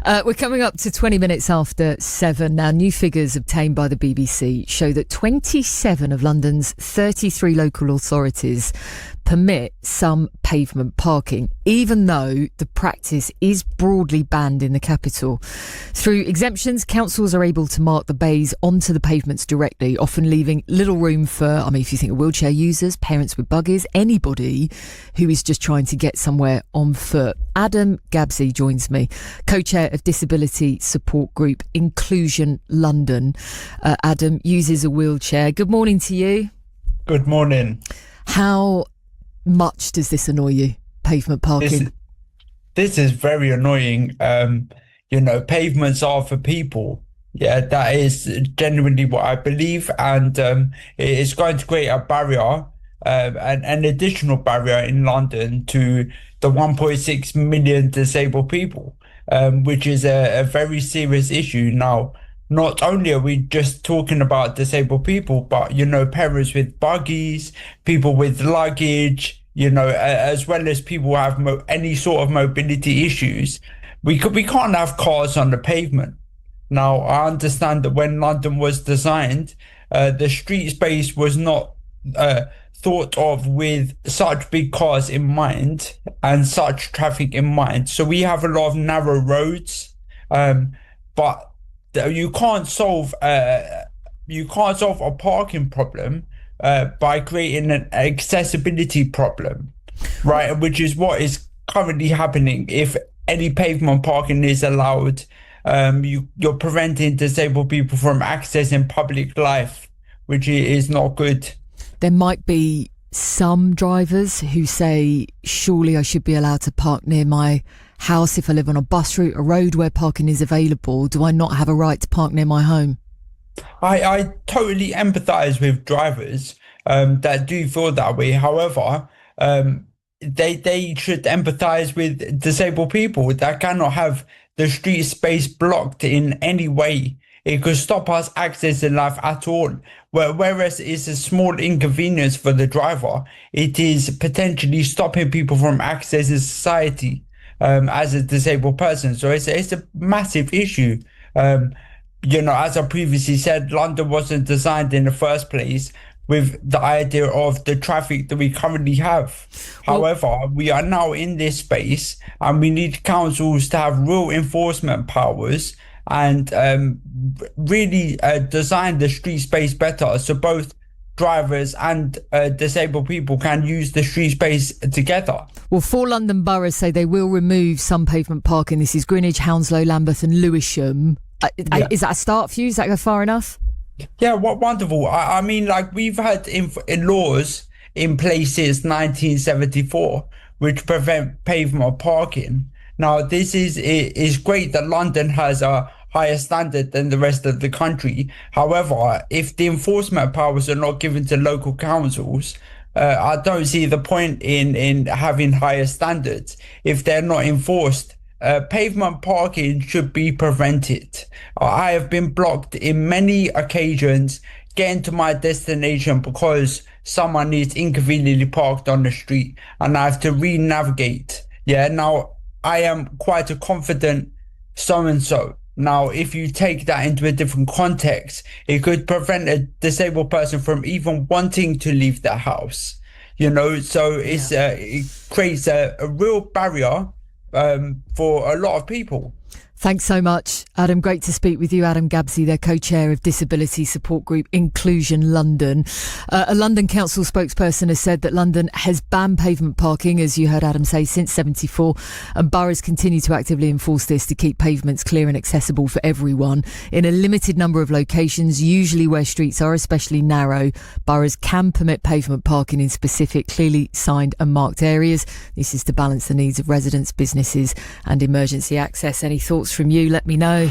We're coming up to 20 minutes after 7. Now, new figures obtained by the BBC show that 27 of London's 33 local authorities permit some pavement parking, even though the practice is broadly banned in the capital. Through exemptions, councils are able to mark the bays onto the pavements directly, often leaving little room for, if you think of wheelchair users, parents with buggies, anybody who is just trying to get somewhere on foot. Adam Gabsi joins me, co-chair of disability support group Inclusion London. Adam uses a wheelchair. Good morning to you. Good morning. How much does this annoy you, pavement parking? This is very annoying. Pavements are for people. Yeah, that is genuinely what I believe, and it is going to create a barrier, an additional barrier in London to the 1.6 million disabled people, which is a very serious issue. Now, not only are we just talking about disabled people, but, parents with buggies, people with luggage, as well as people who have any sort of mobility issues. We can't have cars on the pavement. Now, I understand that when London was designed, the street space was not thought of with such big cars in mind and such traffic in mind. So we have a lot of narrow roads, but you can't solve a parking problem by creating an accessibility problem, right? Which is what is currently happening. If any pavement parking is allowed, you're preventing disabled people from accessing public life, which is not good. There might be some drivers who say, surely I should be allowed to park near my house if I live on a bus route, a road where parking is available. Do I not have a right to park near my home? I totally empathise with drivers that do feel that way. However, they should empathise with disabled people that cannot have the street space blocked in any way. It could stop us accessing life at all. Whereas it's a small inconvenience for the driver, it is potentially stopping people from accessing society as a disabled person. So it's a massive issue. As I previously said, London wasn't designed in the first place with the idea of the traffic that we currently have. However, we are now in this space and we need councils to have real enforcement powers and really design the street space better so both drivers and disabled people can use the street space together. Well, 4 London boroughs say they will remove some pavement parking. This is Greenwich, Hounslow, Lambeth and Lewisham. Is that a start for you? Does that go far enough? Yeah, what wonderful. We've had laws in place since 1974 which prevent pavement parking. Now, this is great that London has a higher standard than the rest of the country. However, if the enforcement powers are not given to local councils, I don't see the point in having higher standards if they're not enforced. Pavement parking should be prevented. I have been blocked in many occasions getting to my destination because someone is inconveniently parked on the street and I have to re-navigate. Yeah, now I am quite a confident so-and-so. Now, if you take that into a different context, it could prevent a disabled person from even wanting to leave their house. So it creates a real barrier for a lot of people. Thanks so much, Adam. Great to speak with you. Adam Gabsi, their co-chair of disability support group Inclusion London. A London council spokesperson has said that London has banned pavement parking, as you heard Adam say, since 74, and boroughs continue to actively enforce this to keep pavements clear and accessible for everyone. In a limited number of locations, usually where streets are especially narrow, boroughs can permit pavement parking in specific, clearly signed and marked areas. This is to balance the needs of residents, businesses and emergency access. Any thoughts from you? Let me know.